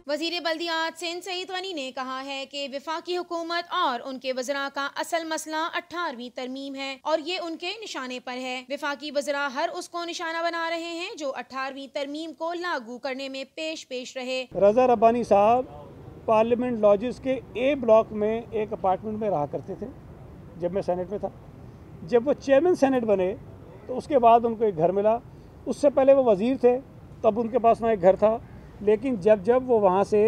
वज़ीर बल्दियात सिंध सईद गनी ने कहा है कि वफाकी हुकूमत और उनके वज़रा का असल मसला 18वीं तरमीम है और ये उनके निशाने पर है। वफाकी वज़रा हर उसको निशाना बना रहे हैं जो 18वीं तरमीम को लागू करने में पेश रहे। रज़ा रब्बानी साहब पार्लियामेंट लॉजिस के ए ब्लॉक में एक अपार्टमेंट में रहा करते थे जब मैं सेनेट में था। जब वो चेयरमैन सेनेट बने तो उसके बाद उनको एक घर मिला। उससे पहले वो वज़ीर थे, तब उनके पास वहाँ एक घर था। लेकिन जब वो वहाँ से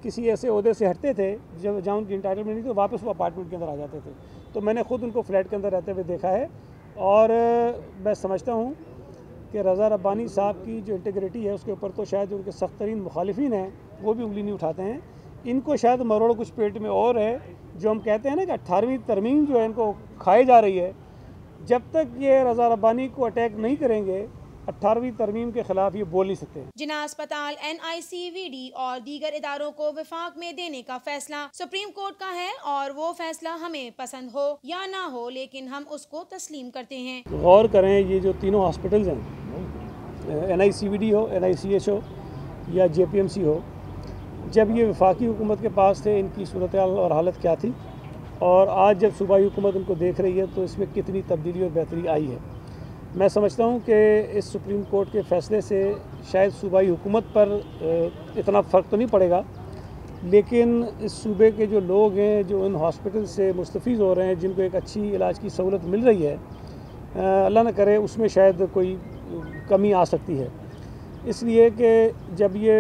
किसी ऐसे ओहदे से हटते थे जहाँ उनकी इंटाइटलमेंट नहीं थी, तो वापस वो अपार्टमेंट के अंदर आ जाते थे। तो मैंने ख़ुद उनको फ्लैट के अंदर रहते हुए देखा है और मैं समझता हूँ कि रज़ा रब्बानी साहब की जो इंटीग्रिटी है उसके ऊपर तो शायद उनके सख्त तरीन मुखालिफिन हैं वो भी उंगली नहीं उठाते हैं। इनको शायद मरोड़ कुछ पेट में और है। जो हम कहते हैं ना कि 18वीं तरमीम जो है इनको खाई जा रही है, जब तक ये रज़ा रब्बानी को अटैक नहीं करेंगे 18वीं तरमीम के खिलाफ ये बोल नहीं सकते। जिना अस्पताल NICVD और दीगर इदारों को वफाक में देने का फैसला सुप्रीम कोर्ट का है और वो फैसला हमें पसंद हो या ना हो, लेकिन हम उसको तस्लीम करते हैं। गौर करें, ये जो तीनों हॉस्पिटल्स हैं, NICVD हो, NICH हो या JPMC हो, जब ये वफाकी हुकूमत के पास थे इनकी सूरत और हालत क्या थी, और आज जब सूबाई हुकूमत उनको देख रही है तो इसमें कितनी तब्दीली और बेहतरी आई है। मैं समझता हूँ कि इस सुप्रीम कोर्ट के फ़ैसले से शायद सूबाई हुकूमत पर इतना फ़र्क तो नहीं पड़ेगा, लेकिन इस सूबे के जो लोग हैं जो इन हॉस्पिटल से मुस्तफ़ीज़ हो रहे हैं, जिनको एक अच्छी इलाज की सहूलत मिल रही है, अल्लाह न करे उसमें शायद कोई कमी आ सकती है। इसलिए कि जब ये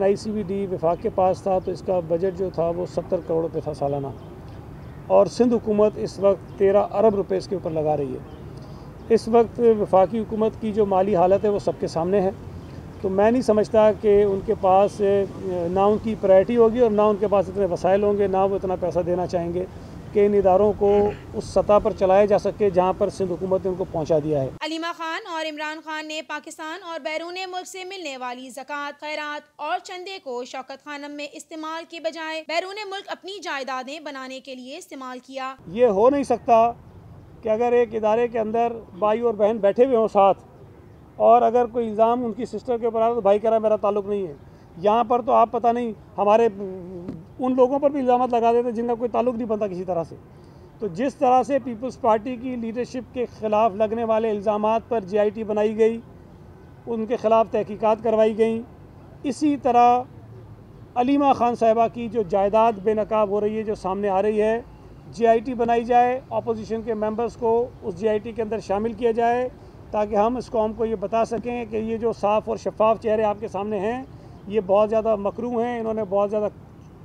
NICVD वफाक के पास था तो इसका बजट जो था वो 70 करोड़ रुपये था सालाना, और सिंध हुकूमत इस वक्त 13 अरब रुपए इसके ऊपर लगा रही है। इस वक्त वफाकी हुकूमत की जो माली हालत है वो सबके सामने है। तो मैं नहीं समझता कि उनके पास ना उनकी प्रायोरिटी होगी और ना उनके पास इतने वसाइल होंगे, ना वो इतना पैसा देना चाहेंगे कि इन इदारों को उस सतह पर चलाया जा सके जहाँ पर सिंध हुकूमत ने उनको पहुँचा दिया है। अलीमा खान और इमरान खान ने पाकिस्तान और बैरून मुल्क से मिलने वाली ज़कात, खैरात और चंदे को शौकत खानम में इस्तेमाल के बजाय बैरून मुल्क अपनी जायदादें बनाने के लिए इस्तेमाल किया। ये हो नहीं सकता कि अगर एक इदारे के अंदर भाई और बहन बैठे हुए हों साथ, और अगर कोई इल्ज़ाम उनकी सिस्टर के ऊपर आ तो भाई कह रहा है मेरा ताल्लुक़ नहीं है। यहाँ पर तो आप पता नहीं हमारे उन लोगों पर भी इल्ज़ाम लगा देते जिनका कोई ताल्लुक़ नहीं बनता किसी तरह से। तो जिस तरह से पीपल्स पार्टी की लीडरशिप के ख़िलाफ़ लगने वाले इल्ज़ामात पर GIT बनाई गई, उनके ख़िलाफ़ तहकीकात करवाई गई, इसी तरह अलीमा खान साहिबा की जो जायदाद बेनकाब हो रही है, जो सामने आ रही है, GIT बनाई जाए, अपोजिशन के मेंबर्स को उस GIT के अंदर शामिल किया जाए ताकि हम इस कौम को ये बता सकें कि ये जो साफ़ और शफाफ चेहरे आपके सामने हैं ये बहुत ज़्यादा मकरूह हैं, इन्होंने बहुत ज़्यादा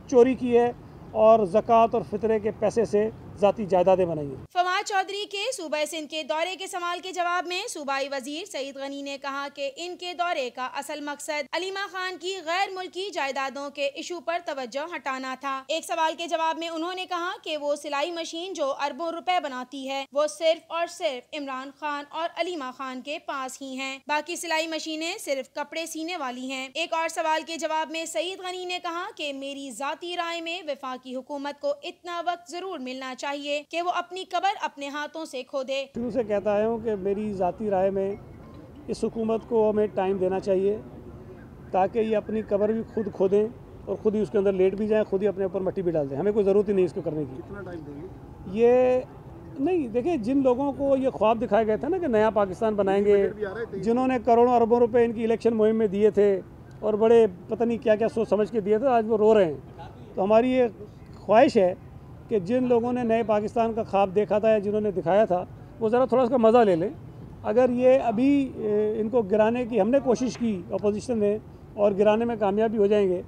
चोरी की है और ज़कात और फितरे के पैसे से ज़ाती जायदादें बनाई हैं। फवाद चौधरी के सूबा सिंध के दौरे के सवाल के जवाब में सूबाई वजीर सईद गनी ने कहा कि इनके दौरे का असल मकसद अलीमा खान की गैर मुल्की जायदादों के इशू पर तवज्जो हटाना था। एक सवाल के जवाब में उन्होंने कहा कि वो सिलाई मशीन जो अरबों रुपए बनाती है वो सिर्फ और सिर्फ इमरान खान और अलीमा खान के पास ही हैं, बाकी सिलाई मशीनें सिर्फ कपड़े सीने वाली हैं। एक और सवाल के जवाब में सईद गनी ने कहा कि मेरी जाती राय में वफाकी हुकूमत को इतना वक्त जरूर मिलना चाहिए कि वो अपनी कब्र अपने हाथों से खोदे। शुरू से कहता आया हूँ कि मेरी ज़ाती राय में इस हुकूमत को हमें टाइम देना चाहिए ताकि ये अपनी कब्र भी खुद खोदें और ख़ुद ही उसके अंदर लेट भी जाएं, खुद ही अपने ऊपर मिट्टी भी डाल दें। हमें कोई ज़रूरत ही नहीं इसको करने की। कितना टाइम देंगे? ये नहीं, देखिए, जिन लोगों को ये ख्वाब दिखाए गए थे ना कि नया पाकिस्तान बनाएंगे, जिन्होंने करोड़ों अरबों रुपए इनकी इलेक्शन मुहिम में दिए थे और बड़े पता नहीं क्या क्या सोच समझ के दिए थे, आज वो रो रहे हैं। तो हमारी ये ख्वाहिश है कि जिन लोगों ने नए पाकिस्तान का ख्वाब देखा था या जिन्होंने दिखाया था वो ज़रा थोड़ा उसका मज़ा ले लें। अगर ये अभी इनको गिराने की हमने कोशिश की अपोजिशन ने और गिराने में कामयाब भी हो जाएंगे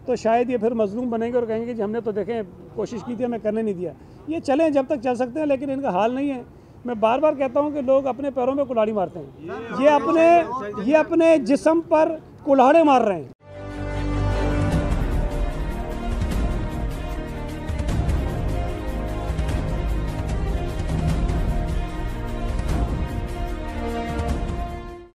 तो शायद ये फिर मजलूम बनेंगे और कहेंगे कि हमें तो देखें कोशिश की थी, हमें करने नहीं दिया। ये चलें जब तक चल सकते हैं, लेकिन इनका हाल नहीं है। मैं बार बार कहता हूँ कि लोग अपने पैरों में कुल्हाड़ी मारते हैं, ये अपने जिस्म पर कुल्हाड़े मार रहे हैं।